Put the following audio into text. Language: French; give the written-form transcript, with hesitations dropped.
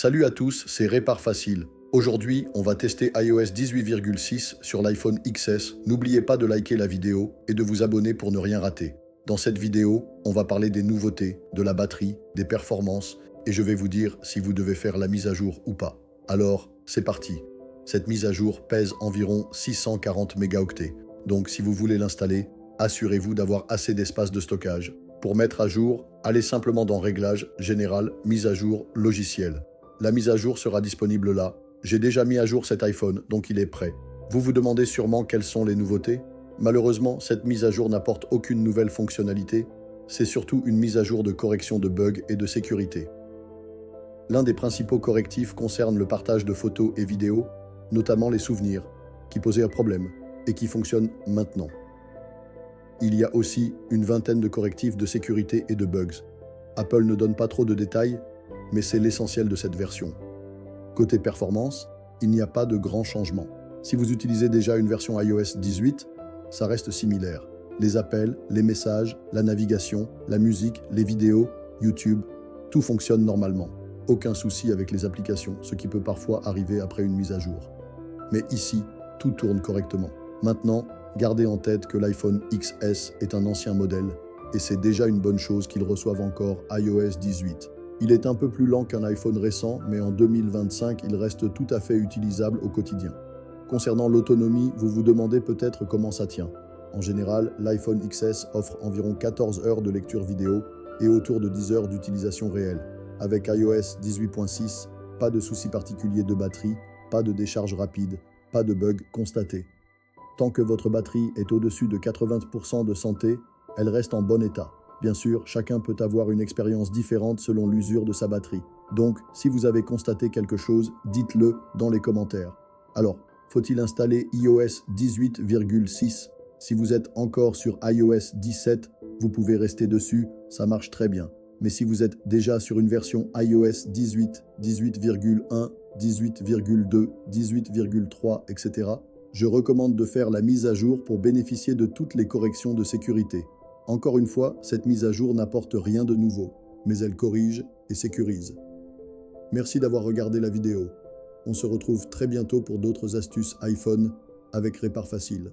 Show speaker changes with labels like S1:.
S1: Salut à tous, c'est Répar Facile. Aujourd'hui, on va tester iOS 18,6 sur l'iPhone XS. N'oubliez pas de liker la vidéo et de vous abonner pour ne rien rater. Dans cette vidéo, on va parler des nouveautés, de la batterie, des performances et je vais vous dire si vous devez faire la mise à jour ou pas. Alors, c'est parti. Cette mise à jour pèse environ 640 mégaoctets. Donc si vous voulez l'installer, assurez-vous d'avoir assez d'espace de stockage. Pour mettre à jour, allez simplement dans Réglages, Général, Mise à jour, Logiciel. La mise à jour sera disponible là. J'ai déjà mis à jour cet iPhone, donc il est prêt. Vous vous demandez sûrement quelles sont les nouveautés? Malheureusement, cette mise à jour n'apporte aucune nouvelle fonctionnalité. C'est surtout une mise à jour de correction de bugs et de sécurité. L'un des principaux correctifs concerne le partage de photos et vidéos, notamment les souvenirs, qui posaient un problème et qui fonctionnent maintenant. Il y a aussi une vingtaine de correctifs de sécurité et de bugs. Apple ne donne pas trop de détails, mais c'est l'essentiel de cette version. Côté performance, il n'y a pas de grands changements. Si vous utilisez déjà une version iOS 18, ça reste similaire. Les appels, les messages, la navigation, la musique, les vidéos, YouTube, tout fonctionne normalement. Aucun souci avec les applications, ce qui peut parfois arriver après une mise à jour. Mais ici, tout tourne correctement. Maintenant, gardez en tête que l'iPhone XS est un ancien modèle et c'est déjà une bonne chose qu'il reçoive encore iOS 18. Il est un peu plus lent qu'un iPhone récent, mais en 2025, il reste tout à fait utilisable au quotidien. Concernant l'autonomie, vous vous demandez peut-être comment ça tient. En général, l'iPhone XS offre environ 14 heures de lecture vidéo et autour de 10 heures d'utilisation réelle. Avec iOS 18.6, pas de soucis particuliers de batterie, pas de décharge rapide, pas de bug constaté. Tant que votre batterie est au-dessus de 80% de santé, elle reste en bon état. Bien sûr, chacun peut avoir une expérience différente selon l'usure de sa batterie. Donc, si vous avez constaté quelque chose, dites-le dans les commentaires. Alors, faut-il installer iOS 18,6? Si vous êtes encore sur iOS 17, vous pouvez rester dessus, ça marche très bien. Mais si vous êtes déjà sur une version iOS 18, 18,1, 18,2, 18,3, etc., je recommande de faire la mise à jour pour bénéficier de toutes les corrections de sécurité. Encore une fois, cette mise à jour n'apporte rien de nouveau, mais elle corrige et sécurise. Merci d'avoir regardé la vidéo. On se retrouve très bientôt pour d'autres astuces iPhone avec Répar Facile.